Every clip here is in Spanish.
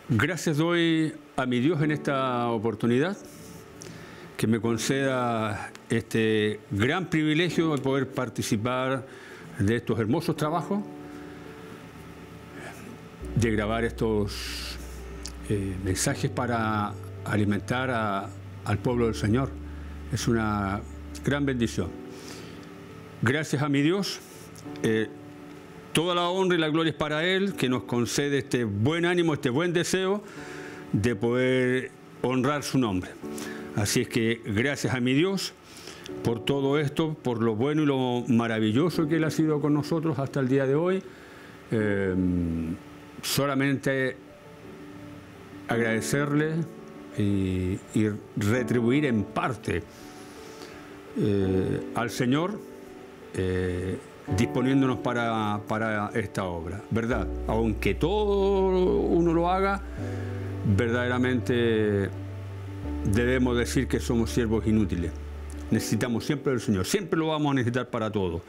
Gracias doy a mi Dios en esta oportunidad, que me conceda este gran privilegio de poder participar de estos hermosos trabajos, de grabar estos mensajes para alimentar al pueblo del Señor. Es una gran bendición. Gracias a mi Dios. Toda la honra y la gloria es para Él, que nos concede este buen ánimo, este buen deseo de poder honrar su nombre. Así es que gracias a mi Dios por todo esto, por lo bueno y lo maravilloso que Él ha sido con nosotros hasta el día de hoy. Solamente agradecerle y retribuir en parte al Señor, disponiéndonos para esta obra, ¿verdad? Aunque todo uno lo haga, verdaderamente debemos decir que somos siervos inútiles. Necesitamos siempre del Señor, siempre lo vamos a necesitar para todo.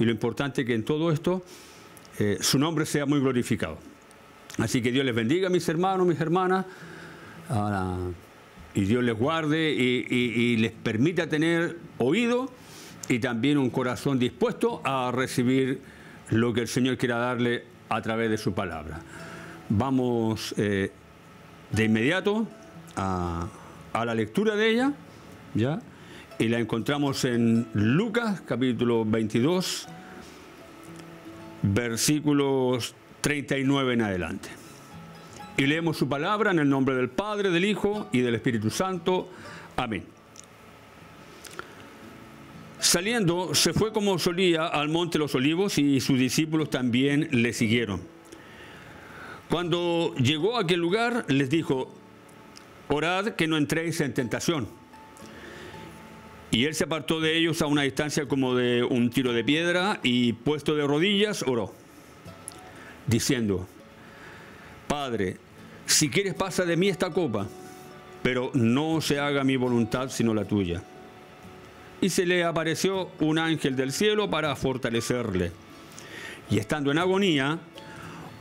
Y lo importante es que en todo esto su nombre sea muy glorificado. Así que Dios les bendiga, mis hermanos, mis hermanas, y Dios les guarde y les permita tener oído y también un corazón dispuesto a recibir lo que el Señor quiera darle a través de su palabra. Vamos de inmediato a la lectura de ella, ¿ya? Y la encontramos en Lucas, capítulo 22, versículos 39 en adelante. Y leemos su palabra en el nombre del Padre, del Hijo y del Espíritu Santo. Amén. Saliendo, se fue como solía al monte de los Olivos y sus discípulos también le siguieron. Cuando llegó a aquel lugar, les dijo: orad que no entréis en tentación. Y él se apartó de ellos a una distancia como de un tiro de piedra y, puesto de rodillas, oró, diciendo: Padre, si quieres pasa de mí esta copa, pero no se haga mi voluntad sino la tuya. Y se le apareció un ángel del cielo para fortalecerle. Y estando en agonía,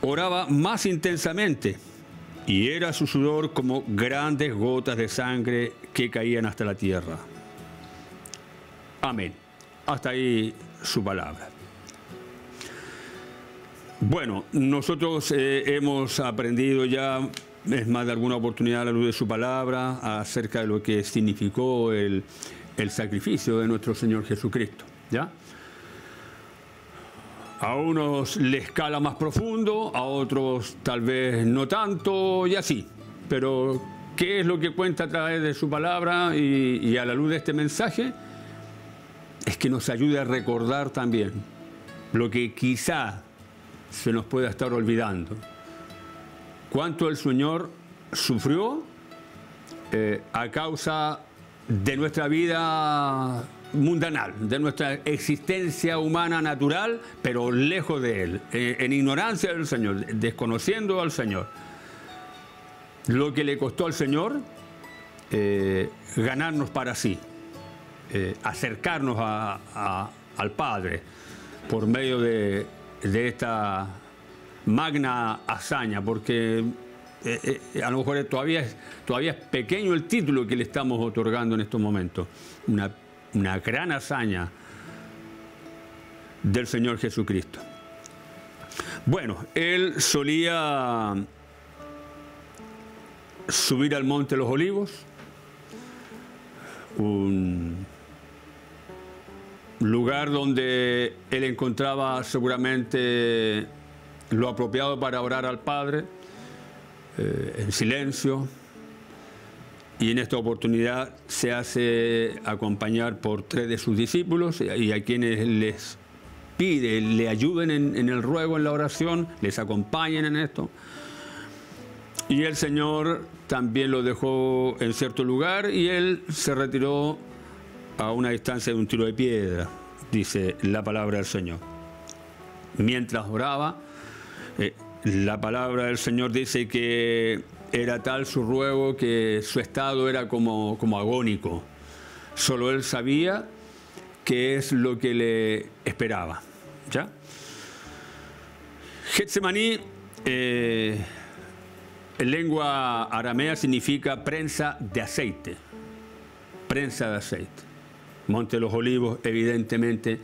oraba más intensamente, y era su sudor como grandes gotas de sangre que caían hasta la tierra. Amén. Hasta ahí su palabra. Bueno, nosotros hemos aprendido ya, es más de alguna oportunidad a la luz de su palabra, acerca de lo que significó el sacrificio de nuestro Señor Jesucristo, ¿ya? A unos les cala más profundo, a otros tal vez no tanto, y así. Pero, ¿qué es lo que cuenta a través de su palabra y a la luz de este mensaje? Es que nos ayude a recordar también lo que quizá se nos pueda estar olvidando. Cuánto el Señor sufrió a causa de nuestra vida mundanal, de nuestra existencia humana natural, pero lejos de Él, en ignorancia del Señor, desconociendo al Señor. Lo que le costó al Señor ganarnos para sí, acercarnos al Padre por medio de esta magna hazaña, porque a lo mejor todavía es pequeño el título que le estamos otorgando en estos momentos. Una gran hazaña del Señor Jesucristo. Bueno, Él solía subir al Monte de los Olivos, un lugar donde Él encontraba seguramente lo apropiado para orar al Padre, en silencio, y en esta oportunidad se hace acompañar por 3 de sus discípulos y a quienes les pide, le ayuden en el ruego, en la oración, les acompañen en esto. Y el Señor también lo dejó en cierto lugar y Él se retiró a una distancia de un tiro de piedra, dice la palabra del Señor. Mientras oraba, La palabra del Señor dice que era tal su ruego que su estado era como agónico. Solo él sabía qué es lo que le esperaba. ¿Ya? Getsemaní, en lengua aramea, significa prensa de aceite. Prensa de aceite. Monte de los Olivos, evidentemente,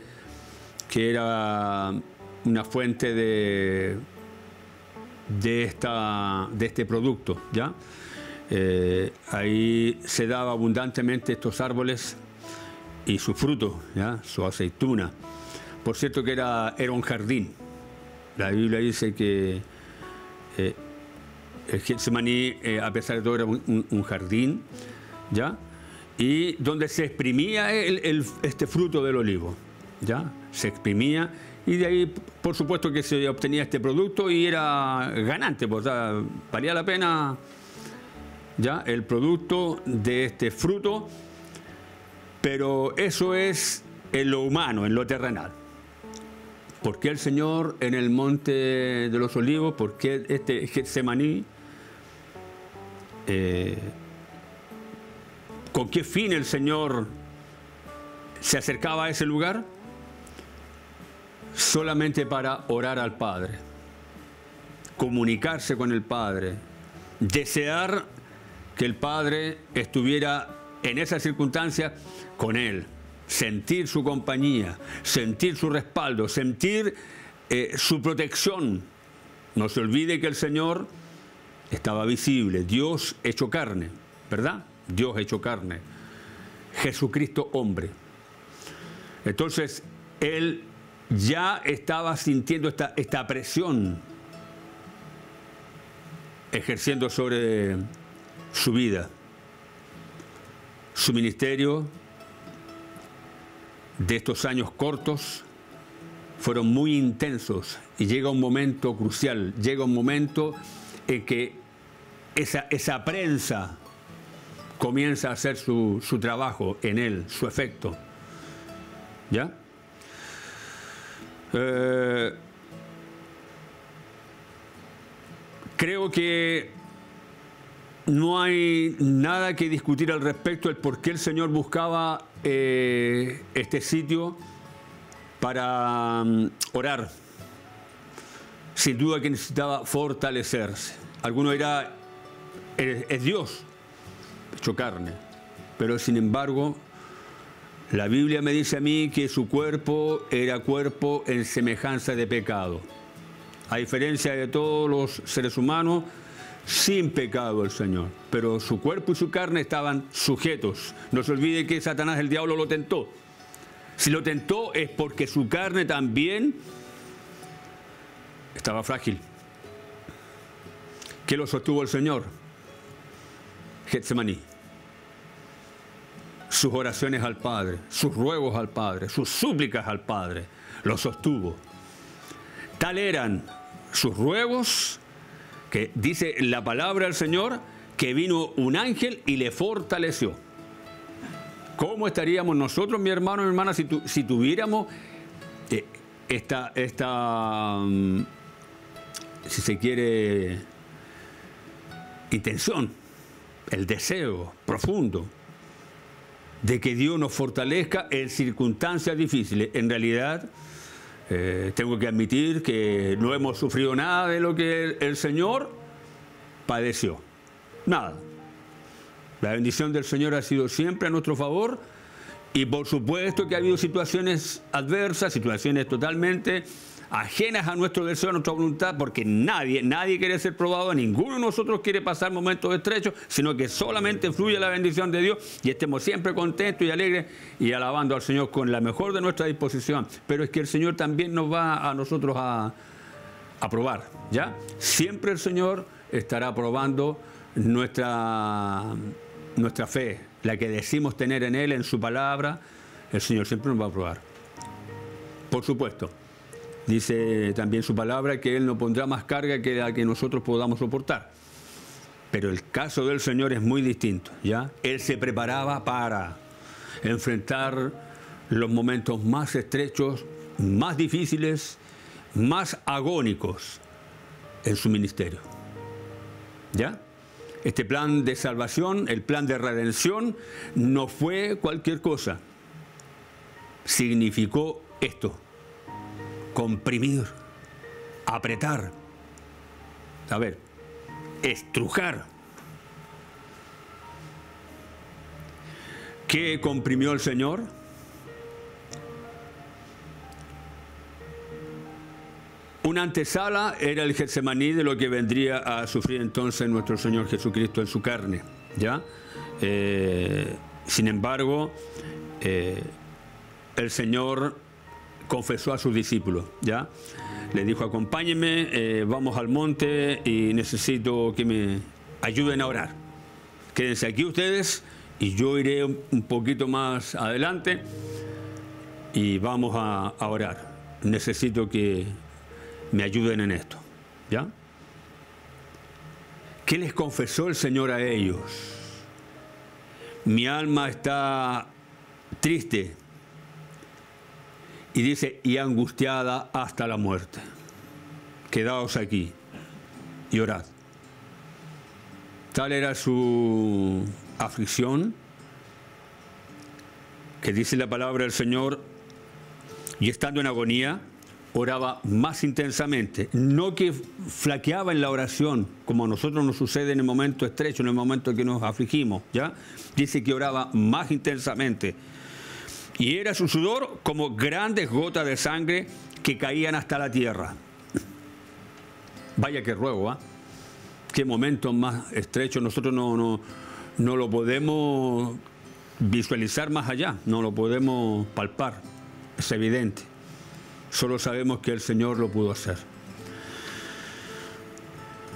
que era una fuente de este producto, ¿ya? Ahí se daba abundantemente estos árboles y su fruto, ¿ya? Su aceituna. Por cierto que era un jardín. La Biblia dice que el Getsemaní, a pesar de todo, era un jardín, ¿ya? Y donde se exprimía este fruto del olivo, ¿ya? Se exprimía y de ahí, por supuesto, que se obtenía este producto y era ganante, pues, o sea, valía la pena, ¿ya? El producto de este fruto, pero eso es en lo humano, en lo terrenal. ¿Por qué el Señor en el monte de los olivos? ¿Por qué este Getsemaní? ¿Con qué fin el Señor se acercaba a ese lugar? Solamente para orar al Padre, comunicarse con el Padre, desear que el Padre estuviera en esas circunstancias con él, sentir su compañía, sentir su respaldo, sentir su protección. No se olvide que el Señor estaba visible, Dios hecho carne, ¿verdad? Dios hecho carne, Jesucristo hombre. Entonces, él ya estaba sintiendo esta presión ejerciendo sobre su vida. Su ministerio de estos años cortos fueron muy intensos y llega un momento crucial, llega un momento en que esa prensa comienza a hacer su trabajo en él, su efecto. ¿Ya? Creo que no hay nada que discutir al respecto del por qué el Señor buscaba este sitio para orar. Sin duda que necesitaba fortalecerse. Alguno dirá, es Dios, hecho carne. Pero sin embargo, la Biblia me dice a mí que su cuerpo era cuerpo en semejanza de pecado. A diferencia de todos los seres humanos, sin pecado el Señor. Pero su cuerpo y su carne estaban sujetos. No se olvide que Satanás, el diablo, lo tentó. Si lo tentó es porque su carne también estaba frágil. ¿Qué lo sostuvo el Señor? Getsemaní. Sus oraciones al Padre, sus ruegos al Padre, sus súplicas al Padre, lo sostuvo. Tal eran sus ruegos que dice la palabra del Señor que vino un ángel y le fortaleció. ¿Cómo estaríamos nosotros, mi hermano y mi hermana, si tuviéramos esta si se quiere, intención, el deseo profundo de que Dios nos fortalezca en circunstancias difíciles? En realidad, tengo que admitir que no hemos sufrido nada de lo que el Señor padeció. Nada. La bendición del Señor ha sido siempre a nuestro favor y por supuesto que ha habido situaciones adversas, situaciones totalmente ajenas a nuestro deseo, a nuestra voluntad, porque nadie quiere ser probado, ninguno de nosotros quiere pasar momentos estrechos, sino que solamente fluye la bendición de Dios y estemos siempre contentos y alegres y alabando al Señor con la mejor de nuestra disposición. Pero es que el Señor también nos va a nosotros a probar, ¿ya? Siempre el Señor estará probando nuestra fe, la que decimos tener en Él, en su palabra. El Señor siempre nos va a probar. Por supuesto. Dice también su palabra que Él no pondrá más carga que la que nosotros podamos soportar. Pero el caso del Señor es muy distinto, ¿ya? Él se preparaba para enfrentar los momentos más estrechos, más difíciles, más agónicos en su ministerio. ¿Ya? Este plan de salvación, el plan de redención, no fue cualquier cosa. Significó esto: comprimir, apretar, a ver, estrujar. ¿Qué comprimió el Señor? Una antesala era el Getsemaní de lo que vendría a sufrir entonces nuestro Señor Jesucristo en su carne, ¿ya? Sin embargo, el Señor confesó a sus discípulos, ¿ya? Le dijo: acompáñenme, vamos al monte y necesito que me ayuden a orar. Quédense aquí ustedes y yo iré un poquito más adelante y vamos a orar. Necesito que me ayuden en esto, ¿ya? ¿Qué les confesó el Señor a ellos? Mi alma está triste, y dice, y angustiada hasta la muerte. Quedaos aquí y orad. Tal era su aflicción, que dice la palabra del Señor, y estando en agonía, oraba más intensamente. No que flaqueaba en la oración, como a nosotros nos sucede en el momento estrecho, en el momento en que nos afligimos, ¿ya? Dice que oraba más intensamente. Y era su sudor como grandes gotas de sangre que caían hasta la tierra. Vaya que ruego, ¿ah? Qué momento más estrecho. Nosotros no lo podemos visualizar más allá, no lo podemos palpar. Es evidente. Solo sabemos que el Señor lo pudo hacer.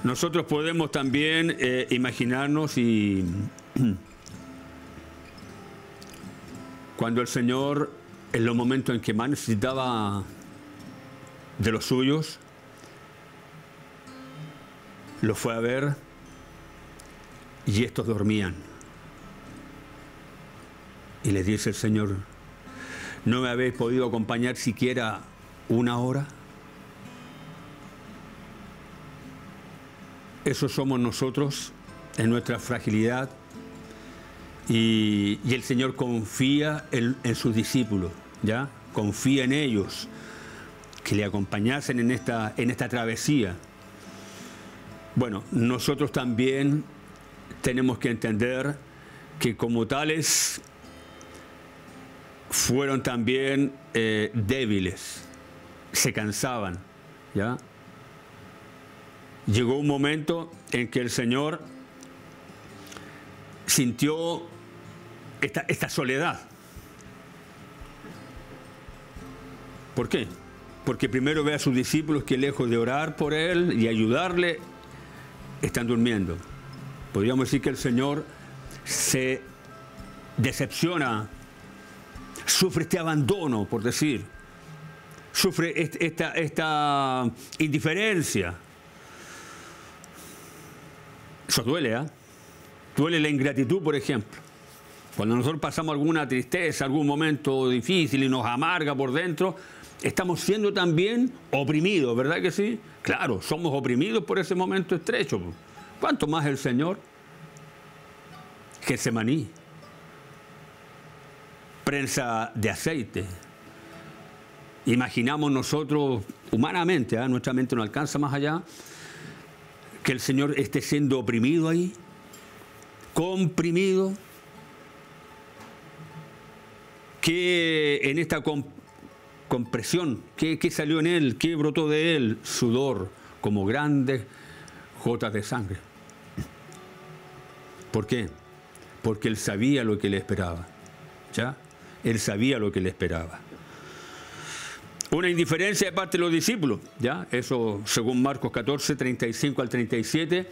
Nosotros podemos también imaginarnos y cuando el Señor, en los momentos en que más necesitaba de los suyos, los fue a ver y estos dormían. Y les dice el Señor, ¿no me habéis podido acompañar siquiera una hora? Eso somos nosotros en nuestra fragilidad. Y el Señor confía en sus discípulos, ¿ya? Confía en ellos, que le acompañasen en esta travesía. Bueno, nosotros también tenemos que entender que como tales fueron también débiles, se cansaban, ¿ya? Llegó un momento en que el Señor sintió esta soledad. ¿Por qué? Porque primero ve a sus discípulos que lejos de orar por él y ayudarle, están durmiendo. Podríamos decir que el Señor se decepciona, sufre este abandono, por decir, sufre esta indiferencia. Eso duele, ¿eh? Duele la ingratitud, por ejemplo. Cuando nosotros pasamos alguna tristeza, algún momento difícil y nos amarga por dentro, estamos siendo también oprimidos, ¿verdad que sí? Claro, somos oprimidos por ese momento estrecho. ¿Cuánto más el Señor? Getsemaní, prensa de aceite. Imaginamos nosotros, humanamente, nuestra mente no alcanza más allá, que el Señor esté siendo oprimido ahí, comprimido, que en esta compresión, ¿qué salió en él? ¿Qué brotó de él? Sudor, como grandes gotas de sangre. ¿Por qué? Porque él sabía lo que le esperaba, ¿ya? Él sabía lo que le esperaba. Una indiferencia de parte de los discípulos, ¿ya? Eso, según Marcos 14, 35 al 37,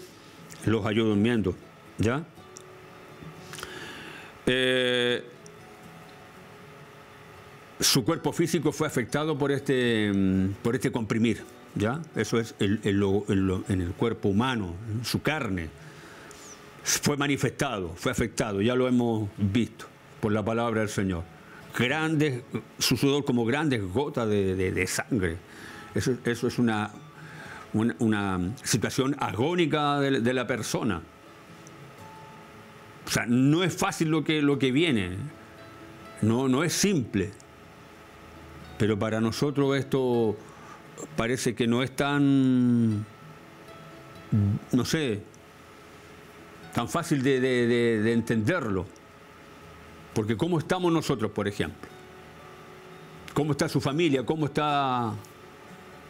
los halló durmiendo, ¿ya? Su cuerpo físico fue afectado por este comprimir, ¿ya? Eso es en el cuerpo humano, su carne. Fue manifestado, fue afectado, ya lo hemos visto por la palabra del Señor. Su sudor como grandes gotas de sangre. Eso es una una situación agónica de la persona. O sea, no es fácil lo que viene, no es simple. Pero para nosotros esto parece que no es tan, no sé, tan fácil de entenderlo. Porque ¿cómo estamos nosotros, por ejemplo? ¿Cómo está su familia? ¿Cómo están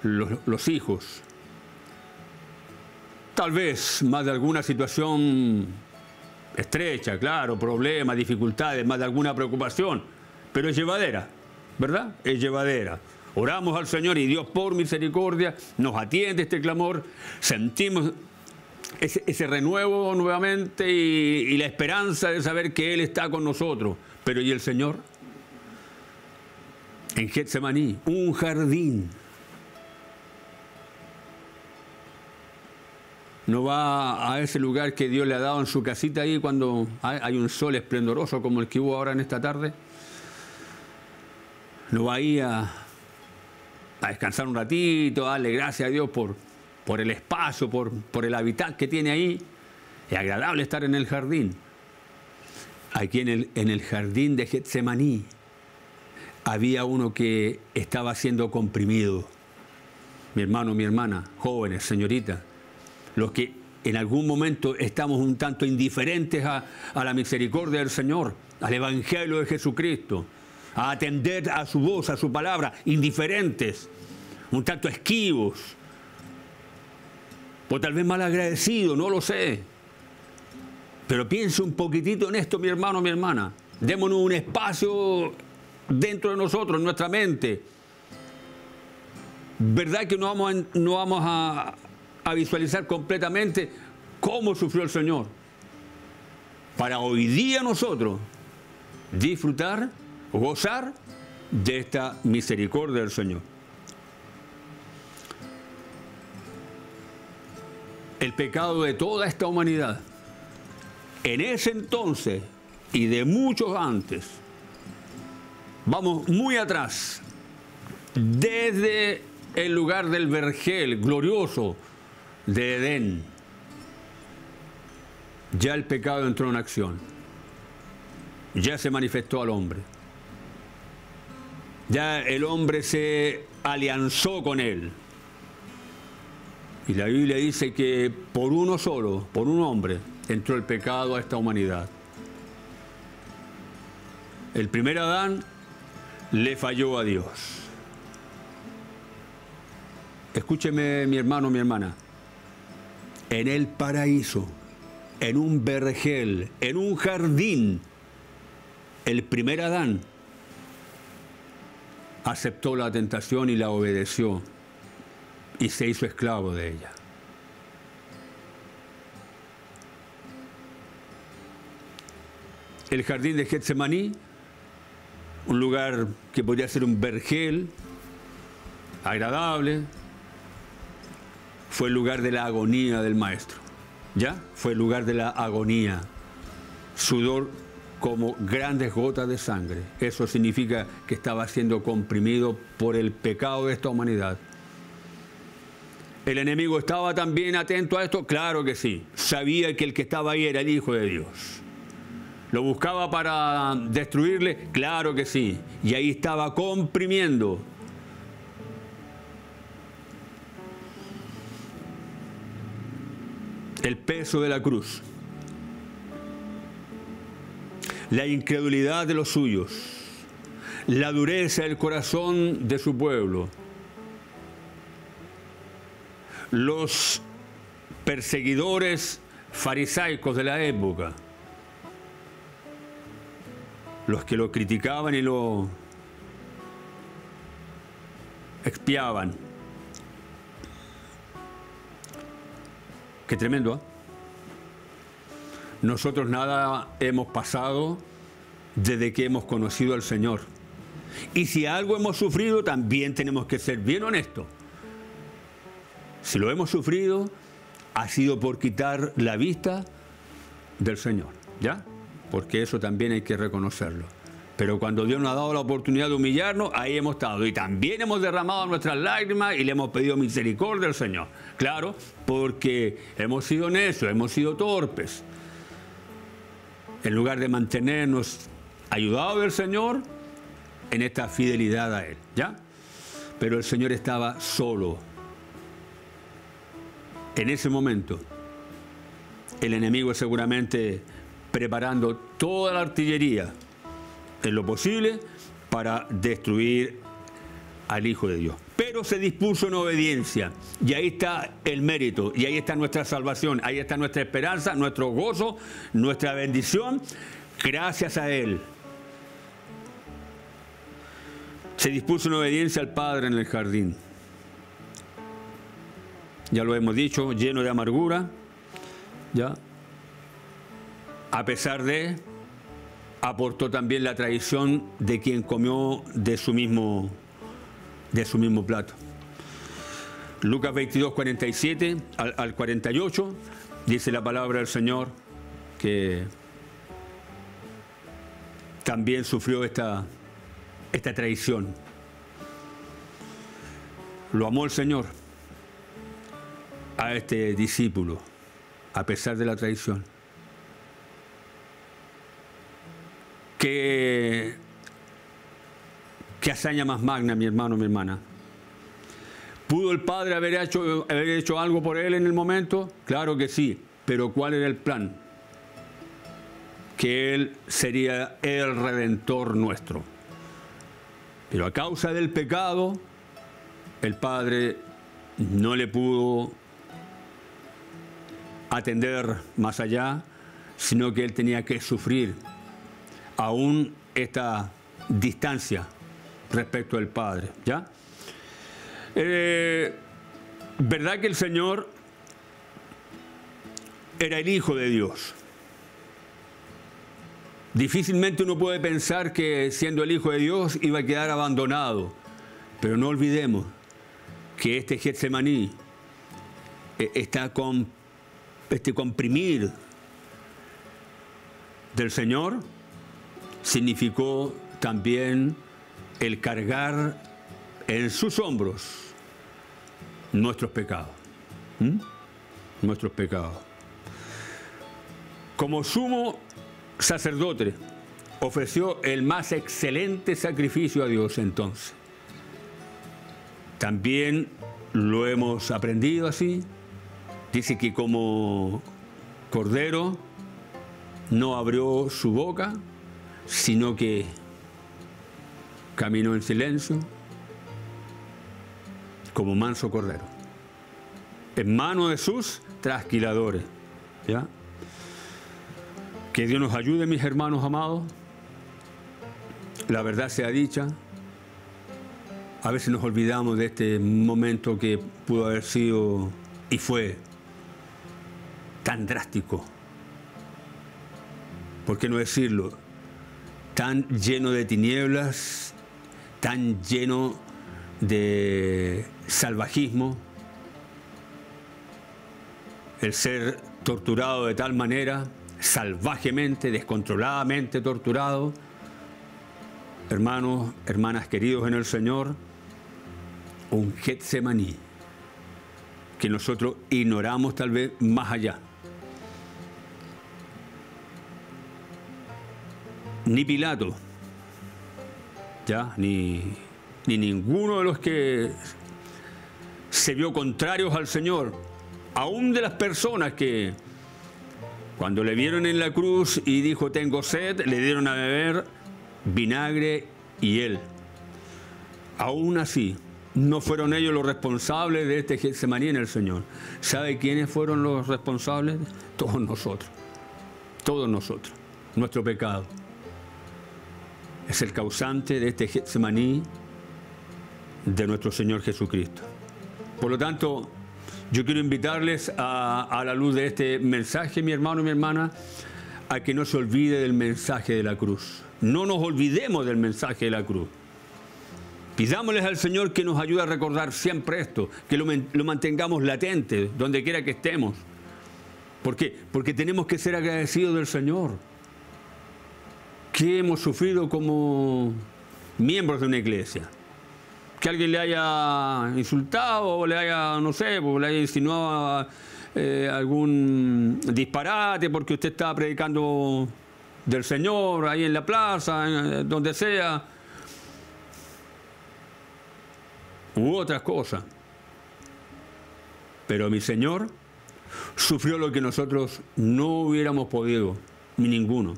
los hijos? Tal vez más de alguna situación estrecha, claro, problemas, dificultades, más de alguna preocupación, pero es llevadera, ¿verdad? Es llevadera. Oramos al Señor y Dios por misericordia nos atiende este clamor, sentimos ese renuevo nuevamente y la esperanza de saber que Él está con nosotros. Pero ¿y el Señor? En Getsemaní, un jardín. No va a ese lugar que Dios le ha dado en su casita ahí cuando hay un sol esplendoroso como el que hubo ahora en esta tarde. No va ahí a descansar un ratito, a darle gracias a Dios por el espacio, por el hábitat que tiene ahí. Es agradable estar en el jardín. Aquí en el jardín de Getsemaní había uno que estaba siendo comprimido. Mi hermano, mi hermana, jóvenes, señoritas, los que en algún momento estamos un tanto indiferentes a la misericordia del Señor, al Evangelio de Jesucristo, a atender a su voz, a su palabra, indiferentes, un tanto esquivos, o tal vez mal agradecidos, no lo sé. Pero piense un poquitito en esto, mi hermano, mi hermana. Démonos un espacio dentro de nosotros, en nuestra mente. ¿Verdad que no vamos a visualizar completamente cómo sufrió el Señor? Para hoy día nosotros disfrutar, gozar de esta misericordia del Señor. El pecado de toda esta humanidad, en ese entonces y de muchos antes, vamos muy atrás, desde el lugar del vergel glorioso de Edén, ya el pecado entró en acción, ya se manifestó al hombre, ya el hombre se alianzó con él. Y la Biblia dice que por uno solo, por un hombre, entró el pecado a esta humanidad. El primer Adán le falló a Dios. Escúcheme, mi hermano, mi hermana. En el paraíso, en un vergel, en un jardín, el primer Adán aceptó la tentación y la obedeció y se hizo esclavo de ella. El jardín de Getsemaní, un lugar que podría ser un vergel agradable, fue el lugar de la agonía del Maestro. ¿Ya? Fue el lugar de la agonía. Sudor como grandes gotas de sangre. Eso significa que estaba siendo comprimido por el pecado de esta humanidad. ¿El enemigo estaba también atento a esto? Claro que sí. Sabía que el que estaba ahí era el Hijo de Dios. ¿Lo buscaba para destruirle? Claro que sí. Y ahí estaba comprimiendo. El peso de la cruz. La incredulidad de los suyos. La dureza del corazón de su pueblo. Los perseguidores farisaicos de la época. Los que lo criticaban y lo expiaban. Qué tremendo, ¿eh? Nosotros nada hemos pasado desde que hemos conocido al Señor. Y si algo hemos sufrido, también tenemos que ser bien honestos. Si lo hemos sufrido, ha sido por quitar la vista del Señor, ¿ya? Porque eso también hay que reconocerlo. Pero cuando Dios nos ha dado la oportunidad de humillarnos, ahí hemos estado. Y también hemos derramado nuestras lágrimas y le hemos pedido misericordia al Señor. Claro, porque hemos sido necios, hemos sido torpes. En lugar de mantenernos ayudados del Señor en esta fidelidad a Él. ¿Ya? Pero el Señor estaba solo. En ese momento, el enemigo seguramente preparando toda la artillería en lo posible para destruir al Hijo de Dios. Pero se dispuso en obediencia, y ahí está el mérito, y ahí está nuestra salvación, ahí está nuestra esperanza, nuestro gozo, nuestra bendición, gracias a Él. Se dispuso en obediencia al Padre en el jardín. Ya lo hemos dicho, lleno de amargura, ¿ya? A pesar de, aportó también la traición de quien comió de su mismo plato. Lucas 22, 47 al 48, dice la palabra del Señor que también sufrió esta traición. Lo amó el Señor a este discípulo, a pesar de la traición. ¿Qué hazaña más magna, mi hermano, mi hermana? ¿Pudo el Padre haber hecho algo por él en el momento? Claro que sí, pero ¿cuál era el plan? Que Él sería el Redentor nuestro. Pero a causa del pecado, el Padre no le pudo atender más allá, sino que Él tenía que sufrir aún esta distancia respecto al Padre, ¿ya? ¿Verdad que el Señor era el Hijo de Dios? Difícilmente uno puede pensar que siendo el Hijo de Dios iba a quedar abandonado, pero no olvidemos que este Getsemaní, este comprimir del Señor significó también el cargar en sus hombros nuestros pecados. Nuestros pecados. Como sumo sacerdote, ofreció el más excelente sacrificio a Dios entonces. También lo hemos aprendido así. Dice que como cordero no abrió su boca, sino que caminó en silencio como manso cordero, en manos de sus trasquiladores. ¿Ya? Que Dios nos ayude, mis hermanos amados. La verdad sea dicha. A veces nos olvidamos de este momento que pudo haber sido y fue tan drástico. ¿Por qué no decirlo? Tan lleno de tinieblas, tan lleno de salvajismo, el ser torturado de tal manera, salvajemente, descontroladamente torturado. Hermanos, hermanas queridos en el Señor, un Getsemaní que nosotros ignoramos tal vez más allá. Ni Pilato, ¿ya? Ni ninguno de los que se vio contrarios al Señor, aún de las personas que cuando le vieron en la cruz y dijo tengo sed, le dieron a beber vinagre y él. Aún así, no fueron ellos los responsables de este Getsemaní en el Señor. ¿Sabe quiénes fueron los responsables? Todos nosotros. Todos nosotros. Nuestro pecado es el causante de este Getsemaní de nuestro Señor Jesucristo. Por lo tanto, yo quiero invitarles a la luz de este mensaje, mi hermano y mi hermana, a que no se olvide del mensaje de la cruz. No nos olvidemos del mensaje de la cruz. Pidámosles al Señor que nos ayude a recordar siempre esto, que lo mantengamos latente, donde quiera que estemos. ¿Por qué? Porque tenemos que ser agradecidos del Señor, ¿Qué hemos sufrido como miembros de una iglesia? Que alguien le haya insultado o le haya, no sé, o le haya insinuado algún disparate porque usted estaba predicando del Señor ahí en la plaza, donde sea, u otras cosas. Pero mi Señor sufrió lo que nosotros no hubiéramos podido, ni ninguno.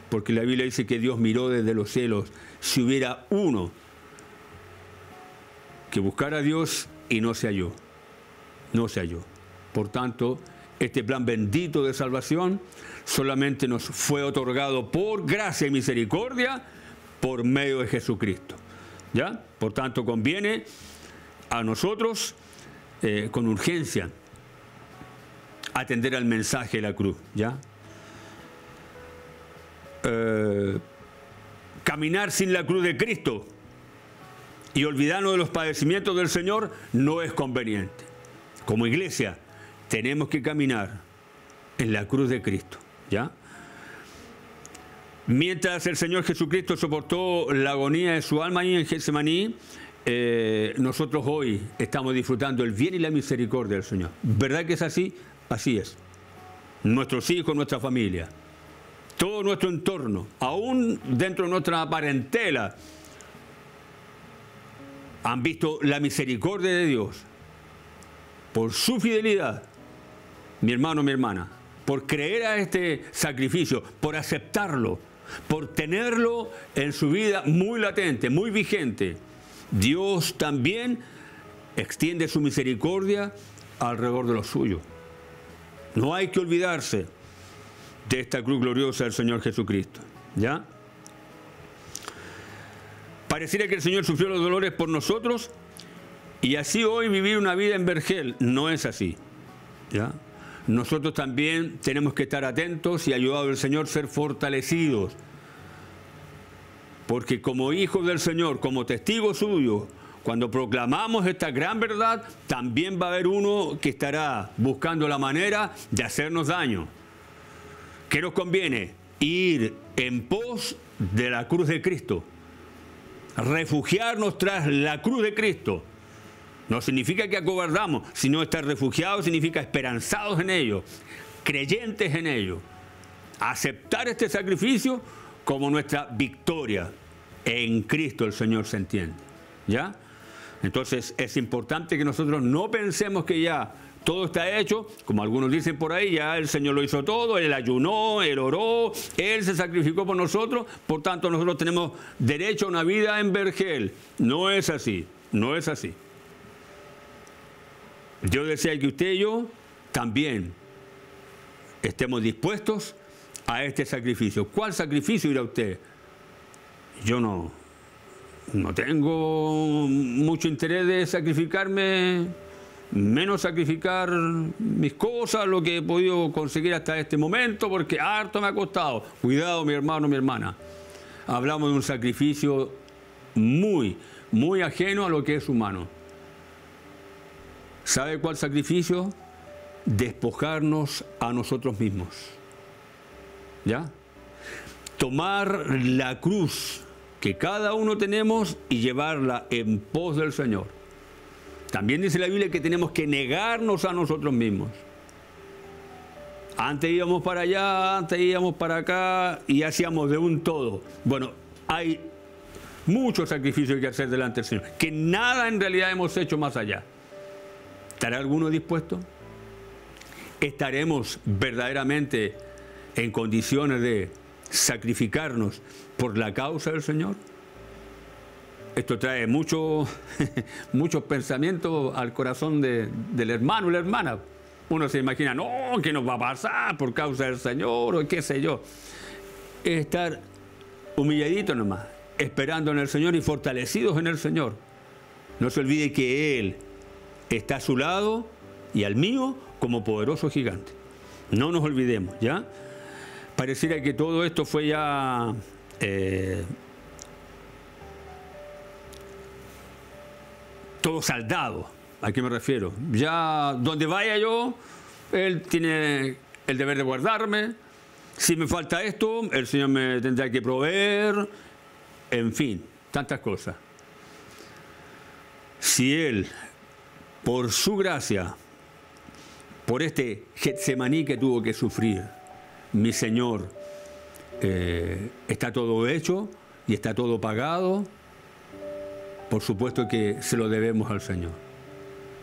Porque la Biblia dice que Dios miró desde los cielos. Si hubiera uno que buscara a Dios y no se halló. No se halló. Por tanto, este plan bendito de salvación solamente nos fue otorgado por gracia y misericordia por medio de Jesucristo. ¿Ya? Por tanto, conviene a nosotros con urgencia atender al mensaje de la cruz. ¿Ya? Caminar sin la cruz de Cristo y olvidarnos de los padecimientos del Señor no es conveniente. Como iglesia tenemos que caminar en la cruz de Cristo, ¿ya? Mientras el Señor Jesucristo soportó la agonía de su alma ahí en Getsemaní, nosotros hoy estamos disfrutando el bien y la misericordia del Señor. ¿Verdad que es así? Así es. Nuestros hijos, nuestra familia, todo nuestro entorno, aún dentro de nuestra parentela, han visto la misericordia de Dios por su fidelidad, mi hermano, mi hermana, por creer a este sacrificio, por aceptarlo, por tenerlo en su vida muy latente, muy vigente. Dios también extiende su misericordia alrededor de los suyos. No hay que olvidarse de esta cruz gloriosa del Señor Jesucristo, ¿ya? Pareciera que el Señor sufrió los dolores por nosotros y así hoy vivir una vida en vergel. No es así, ¿ya? Nosotros también tenemos que estar atentos y ayudados del Señor ser fortalecidos. Porque como hijos del Señor, como testigos suyos, cuando proclamamos esta gran verdad, también va a haber uno que estará buscando la manera de hacernos daño. ¿Qué nos conviene? Ir en pos de la cruz de Cristo. Refugiarnos tras la cruz de Cristo. No significa que acobardamos, sino estar refugiados significa esperanzados en ello, creyentes en ello. Aceptar este sacrificio como nuestra victoria en Cristo el Señor, se entiende, ¿ya? Entonces es importante que nosotros no pensemos que ya todo está hecho, como algunos dicen por ahí, ya el Señor lo hizo todo, Él ayunó, Él oró, Él se sacrificó por nosotros, por tanto nosotros tenemos derecho a una vida en vergel. No es así, no es así. Dios desea que usted y yo también estemos dispuestos a este sacrificio. ¿Cuál sacrificio irá usted? Yo no tengo mucho interés de sacrificarme, menos sacrificar mis cosas, lo que he podido conseguir hasta este momento, porque harto me ha costado. Cuidado, mi hermano, mi hermana. Hablamos de un sacrificio muy, muy ajeno a lo que es humano. ¿Sabe cuál sacrificio? Despojarnos a nosotros mismos. ¿Ya? Tomar la cruz que cada uno tenemos y llevarla en pos del Señor. También dice la Biblia que tenemos que negarnos a nosotros mismos. Antes íbamos para allá, antes íbamos para acá y hacíamos de un todo. Bueno, hay muchos sacrificios que hacer delante del Señor, que nada en realidad hemos hecho más allá. ¿Estará alguno dispuesto? ¿Estaremos verdaderamente en condiciones de sacrificarnos por la causa del Señor? Esto trae muchos pensamientos al corazón del hermano o la hermana. Uno se imagina, no, ¿qué nos va a pasar por causa del Señor? O qué sé yo. Es estar humilladito nomás, esperando en el Señor y fortalecidos en el Señor. No se olvide que Él está a su lado y al mío como poderoso gigante. No nos olvidemos, ¿ya? Pareciera que todo esto fue ya todo saldado. ¿A qué me refiero? Ya donde vaya yo, Él tiene el deber de guardarme, Si me falta esto, el Señor me tendrá que proveer, en fin, tantas cosas. Si Él, por su gracia, por este Getsemaní que tuvo que sufrir, mi Señor, está todo hecho y está todo pagado, por supuesto que se lo debemos al Señor.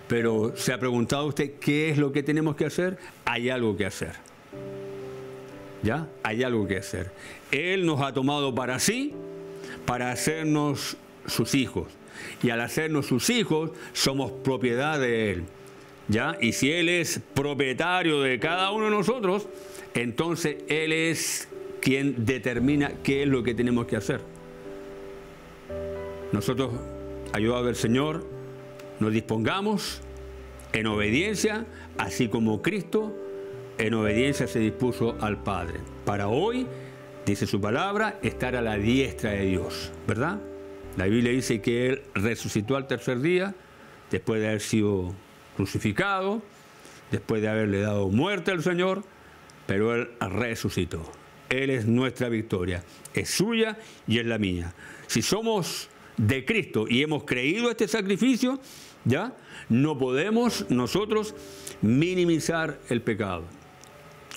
Pero ¿se ha preguntado usted qué es lo que tenemos que hacer? Hay algo que hacer. ¿Ya? Hay algo que hacer. Él nos ha tomado para sí, para hacernos sus hijos. Y al hacernos sus hijos, somos propiedad de Él. ¿Ya? Y si Él es propietario de cada uno de nosotros, entonces Él es quien determina qué es lo que tenemos que hacer. Nosotros, ayudados del Señor, nos dispongamos en obediencia, así como Cristo en obediencia se dispuso al Padre. Para hoy, dice su palabra, estar a la diestra de Dios, ¿verdad? La Biblia dice que Él resucitó al tercer día, después de haber sido crucificado, después de haberle dado muerte al Señor, pero Él resucitó. Él es nuestra victoria, es suya y es la mía. Si somos de Cristo y hemos creído este sacrificio, ¿ya? No podemos nosotros minimizar el pecado.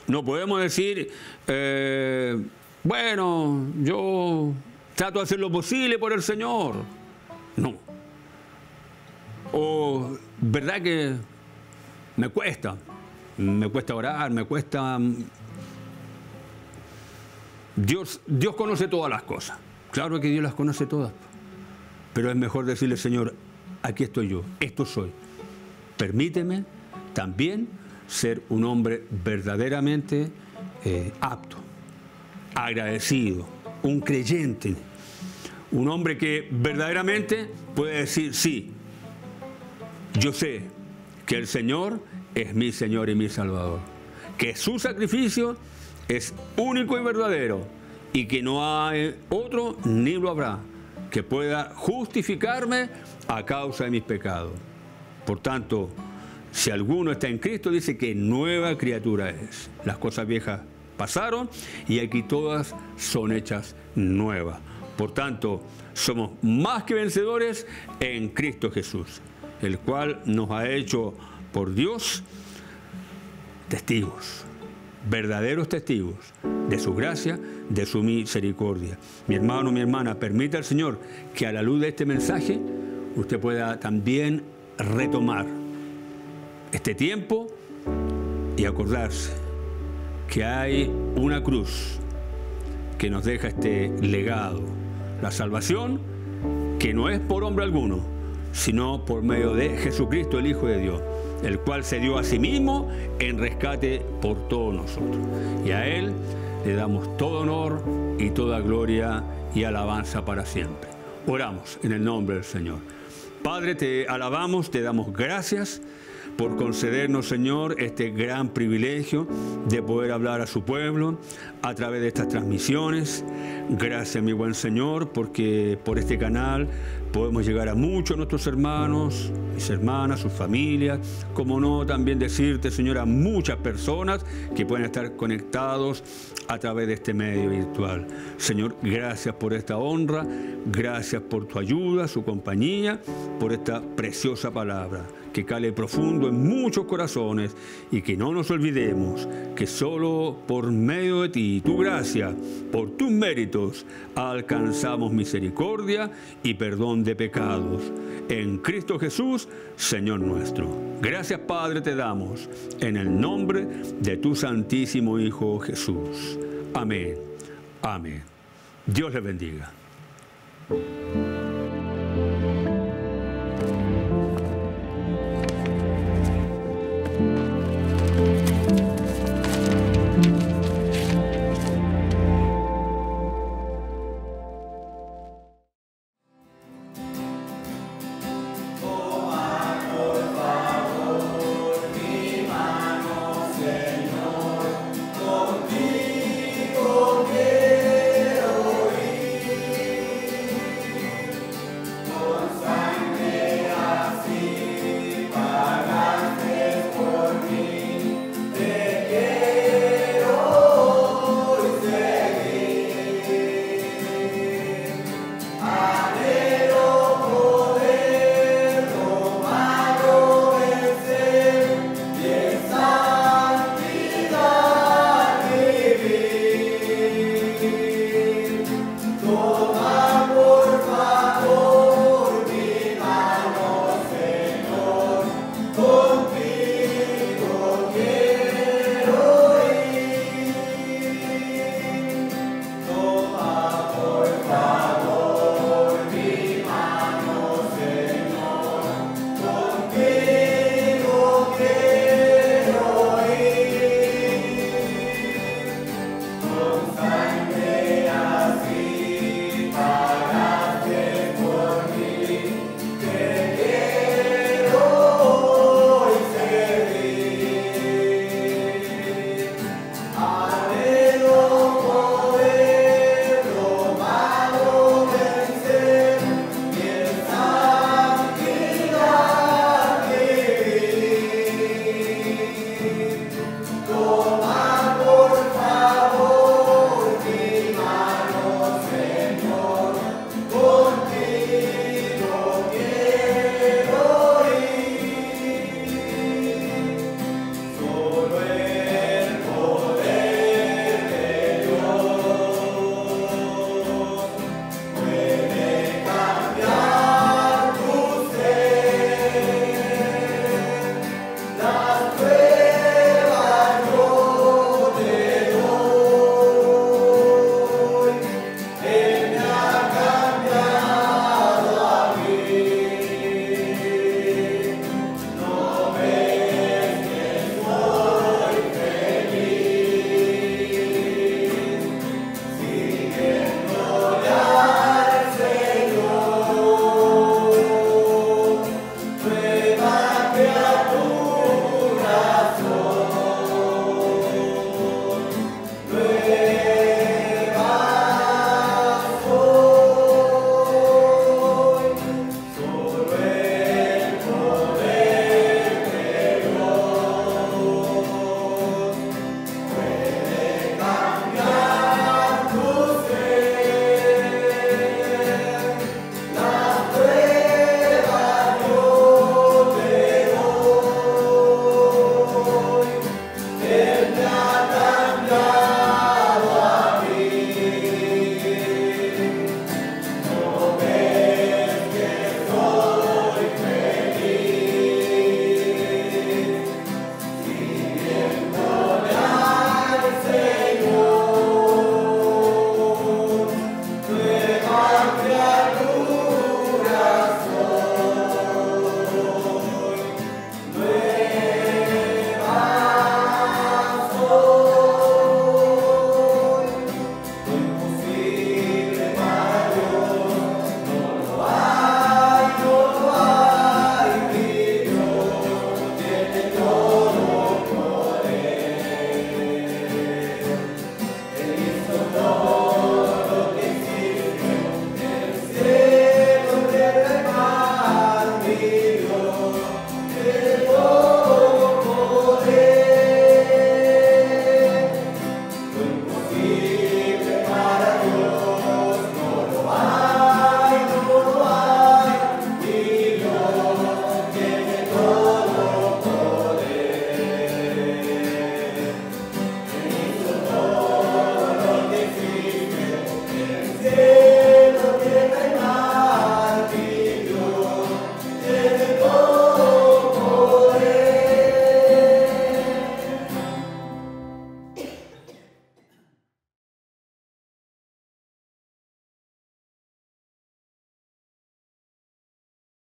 No podemos decir, bueno, yo trato de hacer lo posible por el Señor. No. O, ¿verdad que me cuesta orar, me cuesta... Dios conoce todas las cosas. Claro que Dios las conoce todas. Pero es mejor decirle, Señor, aquí estoy yo, esto soy. Permíteme también ser un hombre verdaderamente apto, agradecido, un creyente, un hombre que verdaderamente puede decir, sí, yo sé que el Señor es mi Señor y mi Salvador, que su sacrificio es único y verdadero y que no hay otro ni lo habrá que pueda justificarme a causa de mis pecados. Por tanto, si alguno está en Cristo, dice que nueva criatura es. Las cosas viejas pasaron y aquí todas son hechas nuevas. Por tanto, somos más que vencedores en Cristo Jesús, el cual nos ha hecho por Dios testigos, verdaderos testigos de su gracia, de su misericordia. Mi hermano, mi hermana, permita al Señor que a la luz de este mensaje usted pueda también retomar este tiempo y acordarse que hay una cruz que nos deja este legado, la salvación, que no es por hombre alguno, sino por medio de Jesucristo, el Hijo de Dios, el cual se dio a sí mismo en rescate por todos nosotros. Y a Él le damos todo honor y toda gloria y alabanza para siempre. Oramos en el nombre del Señor. Padre, te alabamos, te damos gracias por concedernos, Señor, este gran privilegio de poder hablar a su pueblo a través de estas transmisiones. Gracias, mi buen Señor, porque por este canal podemos llegar a muchos de nuestros hermanos, mis hermanas, sus familias, como no, también decirte, Señor, a muchas personas que pueden estar conectados a través de este medio virtual. Señor, gracias por esta honra, gracias por tu ayuda, su compañía, por esta preciosa palabra que cale profundo en muchos corazones y que no nos olvidemos que solo por medio de ti, tu gracia, por tus méritos, alcanzamos misericordia y perdón de pecados. En Cristo Jesús, Señor nuestro. Gracias, Padre, te damos en el nombre de tu Santísimo Hijo Jesús. Amén. Amén. Dios les bendiga.